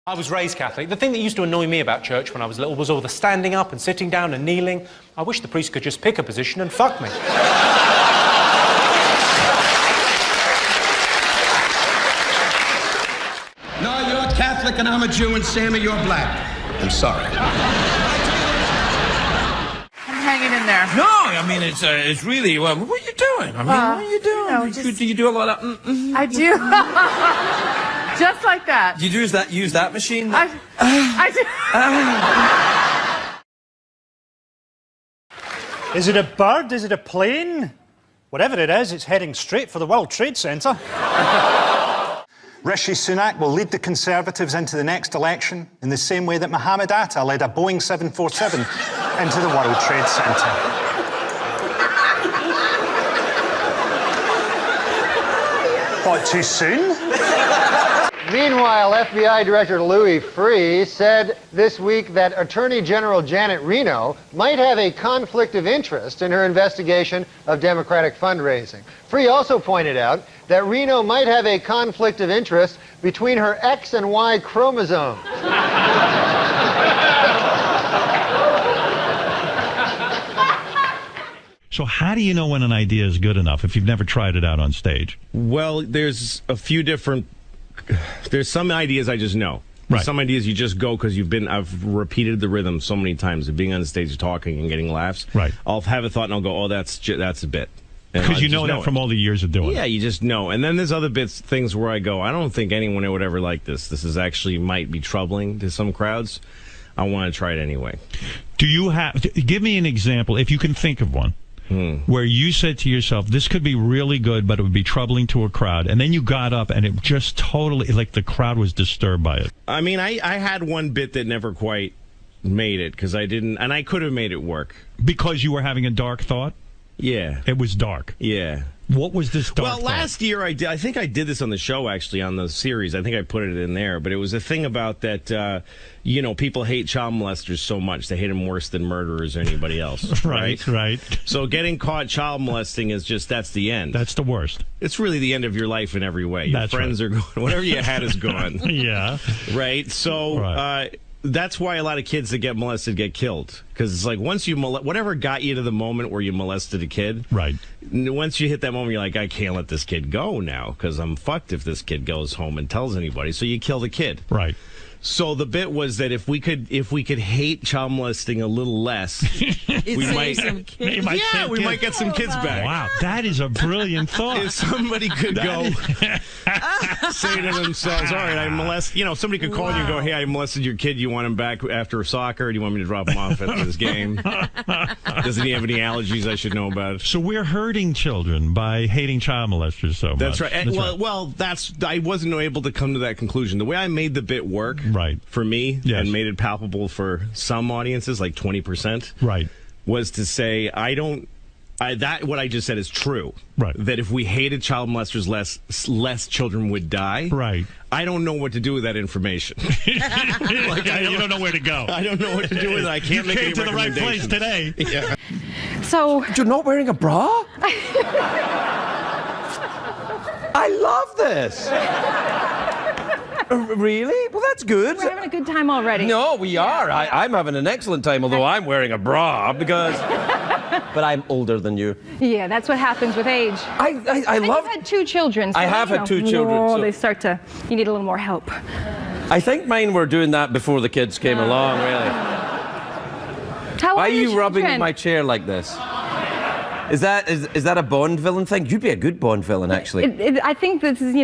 I was raised Catholic. The thing that used to annoy me about church when I was little was all the standing up and sitting down and kneeling. I wish the priest could just pick a position and fuck me. No, you're Catholic and I'm a Jew and Sammy, you're black. I'm sorry. I'm hanging in there. No, I mean, it's really, what are you doing? I mean, what are you doing? No, just... Do you do a lot of, I do. Just like that. You use that machine? I do. Is it a bird? Is it a plane? Whatever it is, it's heading straight for the World Trade Center. Rishi Sunak will lead the Conservatives into the next election in the same way that Mohammed Atta led a Boeing 747 into the World Trade Center. What, too soon? Meanwhile, FBI Director Louis Freeh said this week that Attorney General Janet Reno might have a conflict of interest in her investigation of Democratic fundraising. Freeh also pointed out that Reno might have a conflict of interest between her X and Y chromosomes. So how do you know when an idea is good enough if you've never tried it out on stage? Well, there's a few different... There's some ideas I just know. Right. Some ideas you just go because I've repeated the rhythm so many times of being on the stage talking and getting laughs. Right. I'll have a thought and I'll go, oh, that's a bit. Because you know that from all the years of doing it. Yeah, you just know. And then there's other things where I go, I don't think anyone would ever like this. This is actually might be troubling to some crowds. I want to try it anyway. Give me an example, if you can think of one. Where you said to yourself, this could be really good, but it would be troubling to a crowd. And then you got up and it just totally, like the crowd was disturbed by it. I mean, I had one bit that never quite made it because I didn't, and I could have made it work. Because you were having a dark thought? Yeah. It was dark? Yeah. What was this dark thought? Well, last year I think I did this on the show, actually, on the series. I think I put it in there. But it was a thing about that, people hate child molesters so much. They hate them worse than murderers or anybody else. Right. So getting caught child molesting is that's the end. That's the worst. It's really the end of your life in every way. Your friends are gone. Whatever you had is gone. Yeah. Right? So... that's why a lot of kids that get molested get killed. Because it's like once you whatever got you to the moment where you molested a kid. Right. Once you hit that moment, you're like, I can't let this kid go now because I'm fucked if this kid goes home and tells anybody. So you kill the kid. Right. So the bit was that if we could hate child molesting a little less, we might get some kids back. Wow, that is a brilliant thought. If somebody could say to themselves, all right, I molest, somebody could call you and go, hey, I molested your kid. You want him back after soccer? Or do you want me to drop him off after this game? Doesn't he have any allergies I should know about? So we're hurting children by hating child molesters so much. That's right. I wasn't able to come to that conclusion. The way I made the bit work for me and made it palpable for some audiences, like 20%, was to say, what I just said is true. Right. That if we hated child molesters less children would die. Right. I don't know what to do with that information. You don't know where to go. I don't know what to do with it. I can't make any recommendations. You came to the right place today. Yeah. So... You're not wearing a bra? I love this. Really? Well, that's good. We're having a good time already. No, we are. I'm having an excellent time, although I'm wearing a bra because... But I'm older than you. Yeah, that's what happens with age. I love... You've had 2 children. So I have had 2 children. So... they start to... You need a little more help. I think mine were doing that before the kids came along, really. Why are you rubbing my chair like this? Is that a Bond villain thing? You'd be a good Bond villain, actually. I think this is,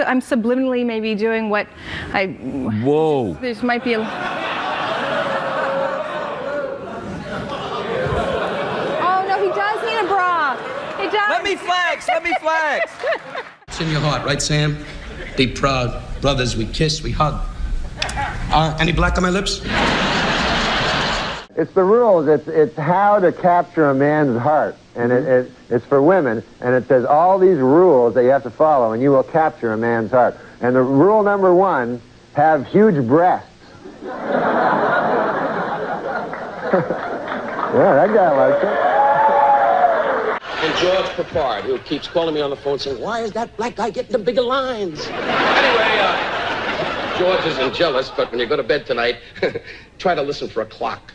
I'm subliminally maybe doing what I... Whoa. This might be a... Oh, no, he does need a bra. He does. Let me flex. It's in your heart, right, Sam? Be proud. Brothers, we kiss, we hug. Any black on my lips? It's the rules. It's how to capture a man's heart. And it's for women. And it says all these rules that you have to follow, and you will capture a man's heart. And the rule number 1, have huge breasts. Yeah, that guy likes it. And George Papard, who keeps calling me on the phone saying, why is that black guy getting the bigger lines? Anyway, George isn't jealous, but when you go to bed tonight, try to listen for a clock.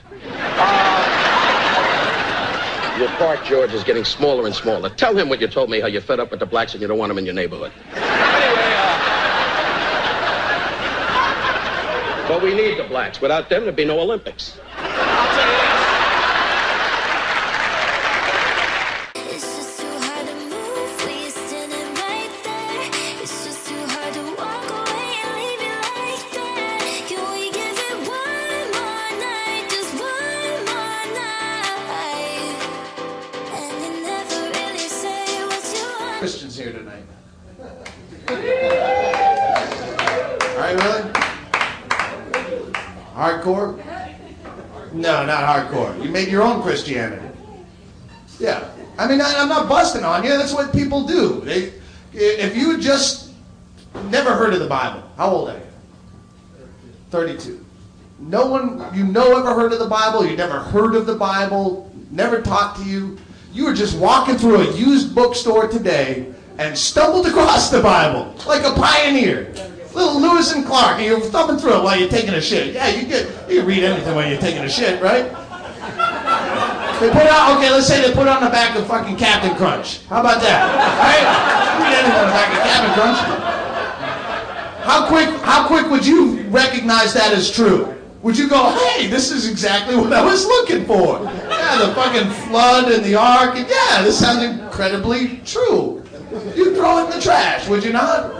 Your part, George, is getting smaller and smaller. Tell him what you told me, how you're fed up with the blacks and you don't want them in your neighborhood. Anyway, but we need the blacks. Without them, there'd be no Olympics. I'll tell you this. It's just too hard to move when you're standing right there. It's just too hard to walk away and leave it like that. Can we give it one more night, just one more night? And you never really say what you want. Christians here tonight. All right, really? Hardcore? No, not hardcore. You made your own Christianity. Yeah. I mean, I'm not busting on you. That's what people do. If you just never heard of the Bible, how old are you? 32. No one you know ever heard of the Bible? You never heard of the Bible? Never taught to you? You were just walking through a used bookstore today and stumbled across the Bible like a pioneer. Little Lewis and Clark, and you're thumbing through it while you're taking a shit. Yeah, you can read anything while you're taking a shit, right? They put out, okay, let's say they put it on the back of fucking Captain Crunch. How about that? Right? Read anything on the back of Captain Crunch. How quick would you recognize that as true? Would you go, hey, this is exactly what I was looking for? Yeah, the fucking flood and the ark, and yeah, this sounds incredibly true. You'd throw it in the trash, would you not?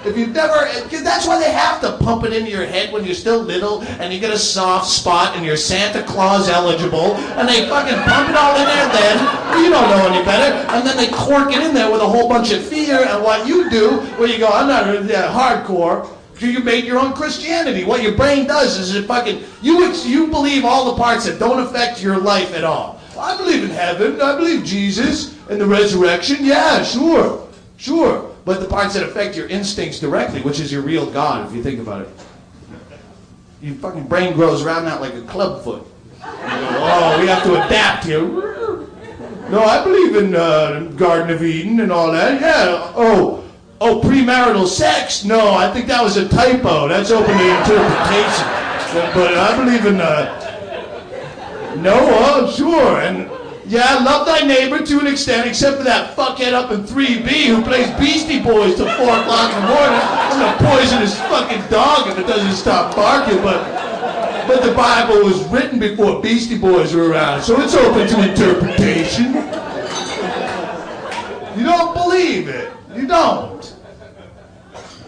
If you've never, that's why they have to pump it into your head when you're still little and you get a soft spot and you're Santa Claus eligible and they fucking pump it all in there then, you don't know any better, and then they cork it in there with a whole bunch of fear, and what you do, where you go, I'm not hardcore, you made your own Christianity. What your brain does is it fucking, you believe all the parts that don't affect your life at all. I believe in heaven, I believe Jesus and the resurrection, yeah, sure. But the parts that affect your instincts directly, which is your real God, if you think about it. Your fucking brain grows around that like a clubfoot. Oh, we have to adapt here. No, I believe in Garden of Eden and all that. Yeah. Oh, premarital sex? No, I think that was a typo. That's open to interpretation. But I believe in Noah, sure. And yeah, love thy neighbor to an extent, except for that fuckhead up in 3B who plays Beastie Boys till 4 o'clock in the morning. I'm gonna poison his fucking dog if it doesn't stop barking, but the Bible was written before Beastie Boys were around, so it's open to interpretation. You don't believe it. You don't.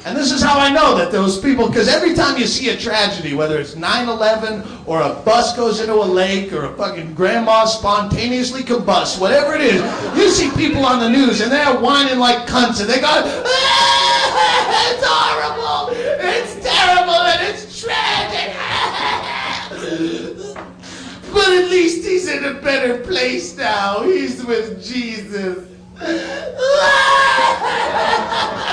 And this is how I know that those people, because every time you see a tragedy, whether it's 9/11 or a bus goes into a lake or a fucking grandma spontaneously combusts, whatever it is, you see people on the news and they're whining like cunts and they go, it's horrible, it's terrible, and it's tragic. But at least he's in a better place now. He's with Jesus.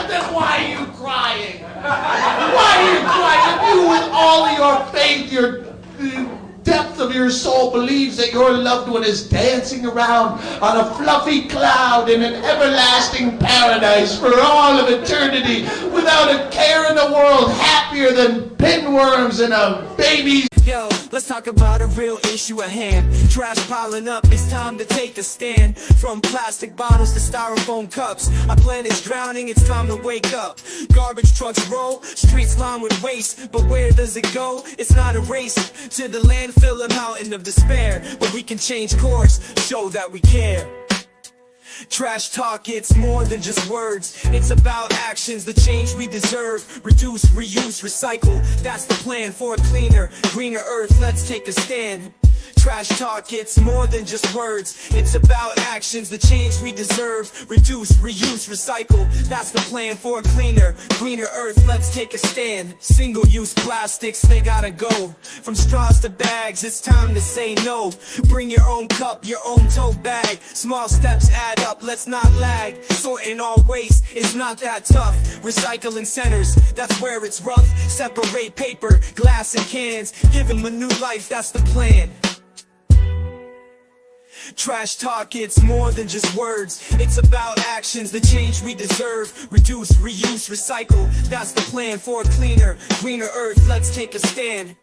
Then why are you crying? Why are you crying? If you, with all of your faith, your depth of your soul, believes that your loved one is dancing around on a fluffy cloud in an everlasting paradise for all of eternity, without a care in the world, happier than pinworms in a baby's. Yo, let's talk about a real issue at hand. Trash piling up, it's time to take a stand. From plastic bottles to styrofoam cups, our planet's drowning, it's time to wake up. Garbage trucks roll, streets lined with waste, but where does it go? It's not a race to the landfill and mountain of despair, where we can change course, show that we care. Trash talk, it's more than just words. It's about actions, the change we deserve. Reduce, reuse, recycle. That's the plan for a cleaner, greener earth. Let's take a stand. Trash talk, it's more than just words. It's about actions, the change we deserve. Reduce, reuse, recycle. That's the plan for a cleaner, greener earth. Let's take a stand. Single-use plastics, they gotta go. From straws to bags, it's time to say no. Bring your own cup, your own tote bag. Small steps add up, let's not lag. Sorting all waste is not that tough. Recycling centers, that's where it's rough. Separate paper, glass and cans. Give them a new life, that's the plan. Trash talk, it's more than just words. It's about actions, the change we deserve. Reduce, reuse, recycle. That's the plan for a cleaner, greener earth. Let's take a stand.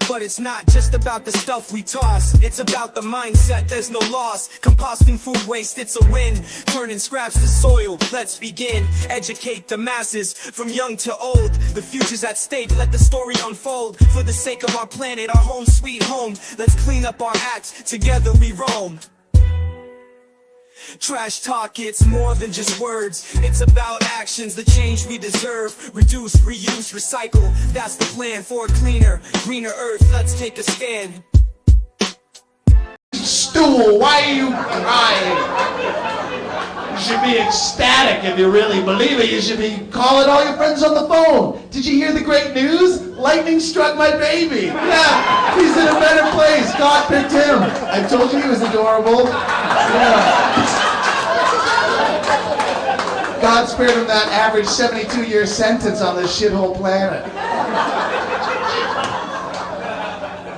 But it's not just about the stuff we toss. It's about the mindset, there's no loss. Composting food waste, it's a win. Turning scraps to soil, let's begin. Educate the masses, from young to old. The future's at stake, let the story unfold. For the sake of our planet, our home sweet home. Let's clean up our acts, together we roam. Trash talk, it's more than just words. It's about actions, the change we deserve. Reduce, reuse, recycle. That's the plan for a cleaner, greener earth. Let's take a stand. Stool, why are you crying? You should be ecstatic if you really believe it. You should be calling all your friends on the phone. Did you hear the great news? Lightning struck my baby. Yeah, he's in a better place. God picked him. I told you he was adorable. Yeah. God spared him that average 72-year sentence on this shithole planet.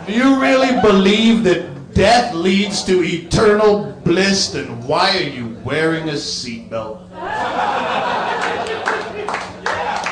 Do you really believe that death leads to eternal bliss? Then why are you wearing a seatbelt?